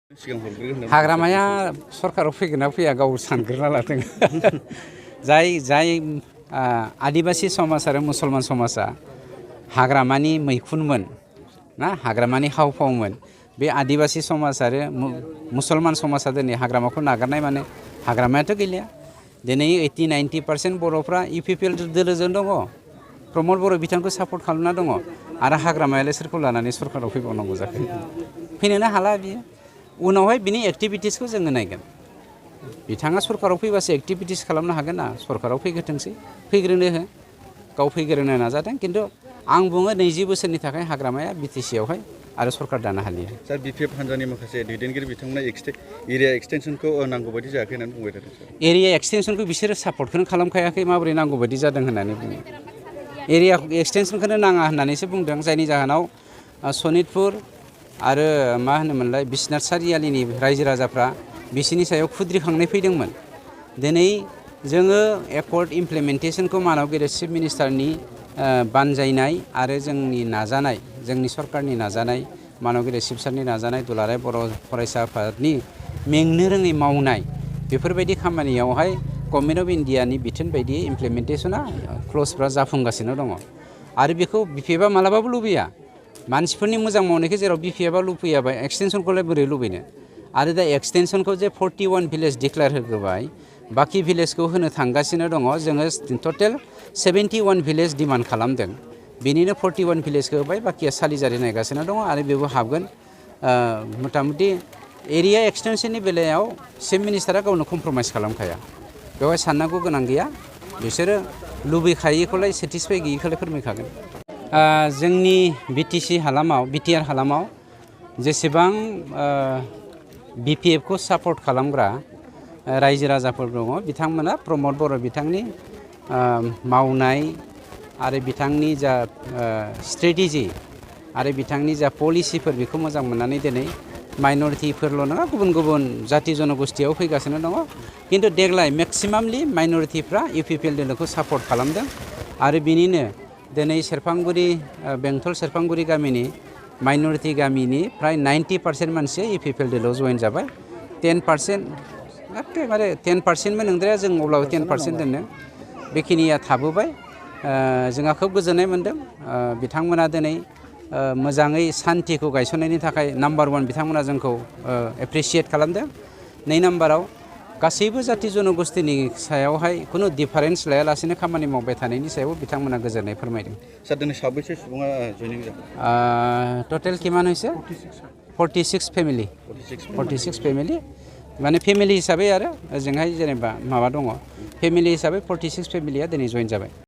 हाग्रामाया सरकाराव फैगोन ना फैया गाव सानग्रोना लाथों जाय आदिबासी समाज आरो मुसलमान समाजा हाग्रामानि मैखुनमोन ना हाग्रामानि हाव फावमोन बे आदिबासी समाज आरो मुसलमान समाजा दिनै हाग्रामाखौ नागारनाय माने हाग्रामायाथ' गैलिया दिनै 80-90% बर'फ्रा UPPL दोलोजों दङ प्रमद बर' बिथांखौ सापर्ट खालामना दङ आरो हाग्रामायालाय सोरखौ लानानै सरकाराव फैबावनांगौ जाखो फैनोनो हाला बियो उनावहाय बिनि एक्टिभिटिसखौ जोङो नायगोन बिथाङा सरकाराव फैबासो एक्टिभिटिस खालामनो हागोन ना सरकाराव फैग्रोथोंसै फैग्रोनो हो गाव फैग्रोनो नाजादों खिन्थु आं बुङो 20 बोसोरनि थाखाय हाग्रामाया BTC आवहाय आरो सरकार दानो हालिया सार BPF हान्जानि माखासे दैदेनगिरि बिथांमोना एरिया एक्सटेनसनखौ नांगौ बायदि जायाखै होननानै बुंबाय थादों सार एरिया एक्सटेनसनखौ बिसोरो सापर्टखौनो खालामखायाखै माबोरै नांगौ बायदि जादों होननानै बुङो एरिया एक्सटेनसनखौनो नाङा होननानैसो बुंदों जायनि जाहोनाव सनितपुर आरो मा होनोमोनलाय बिश्वनाथ सारियालिनि रायजो राजाफ्रा बिसिनि सायाव खुद्रिखांनाय फैदोंमोन दिनै जोङो एकर्ड इमप्लिमेन्टेसनखौ मानगिरि चिफ मिनिस्टारनि बानजायनाय आरो जोंनि नाजानाय जोंनि सरकारनि नाजानाय मानगिरि चिफ सारनि नाजानाय दुलाराय बर' फरायसा आफादनि मेंनो रोङै मावनाय बेफोरबायदि खामानियावहाय गभर्नमेन्ट अफ इन्डियानि बिथोन बायदि इमप्लिमेन्टेसना क्लजफ्रा जाफुंगासिनो दङ आरो बेखौ BPF आ मालाबाबो लुबैया मानसिफोरनि मोजां मावनायखौ जेराव BPF आ लुबैयाबा एक्सटेनसनखौलाय बोरै लुबैनो आरो दा एक्सटेनसनखौ जे 41 भिलेज डिक्लेयार होबाय बाखि भिलेजखौ होनो थांगासिनो दङ जोङो टटेल 71 भिलेज डिमान्ड खालामदों बेनिनो 41 भिलेजखौ होबाय बाखिया सालिजारि नायगासिनो दङ आरो बेबो हाबगोन मथा मथि एरिया एक्सटेनसननि बेलायाव चिफ मिनिस्टारा गावनो कमप्रमाइस खालामखाया बेवहाय साननांगौ गोनां गैया बिसोरो लुबैखायैखौलाय सेटिसफाइ गैयैखौलाय फोरमायखागोन जोंनि BTC हालामाव BTR हालामाव जेसेबां BPF खौ सापर्ट खालामग्रा रायजो राजाफोर दङ बिथांमोना प्रमद बर' बिथांनि मावनाय आरो बिथांनि जा स्ट्रेटेजि आरो बिथांनि जा पलिसिफोर बेखौ मोजां मोननानै दिनै माइनरिटिफोरल' नङा गुबुन गुबुन जाति जनगोष्ठियाव फैगासिनो दङ खिन्थु देग्लाय मेक्सिमामलि माइनरिटिफ्रा UPPL दोलोखौ सापर्ट खालामदों आरो बिनिनो दिनै सेरफांगुरि बेंटल सेरफांगुरि गामिनि माइनरिटि गामिनि फ्राय 90% मानसिया UPPL दोलोआव जइन जाबाय 10% एखेबारे 10%बो नंद्राया जों अब्लाबो 10% दोननो बेखिनिया थाबोबाय जोंहा खोब गोजोननाय मोन्दों बिथांमोना दिनै मोजाङै सान्थिखौ गायसननायनि थाखाय नाम्बार 1 बिथांमोना जोंखौ एप्रिसियेट खालामदों 2 नाम्बाराव गासैबो जाति जनगोष्ठिनि सायावहाय खुनु डिफारेन्स लायालासेनो खामानि मावबाय थानायनि सायाव बिथांमोना गोजोननाय फोरमायदों सार दिनै साबैसे सुबुङा जयनिं जाखो टटेल किमान हइसे 46 फेमिलि 46 फेमिलि माने फेमिलि हिसाबै आरो ओजोंहाय जेनेबा माबा दङ फेमिलि हिसाबै 46 फेमिलिया दिनै जइन जाबाय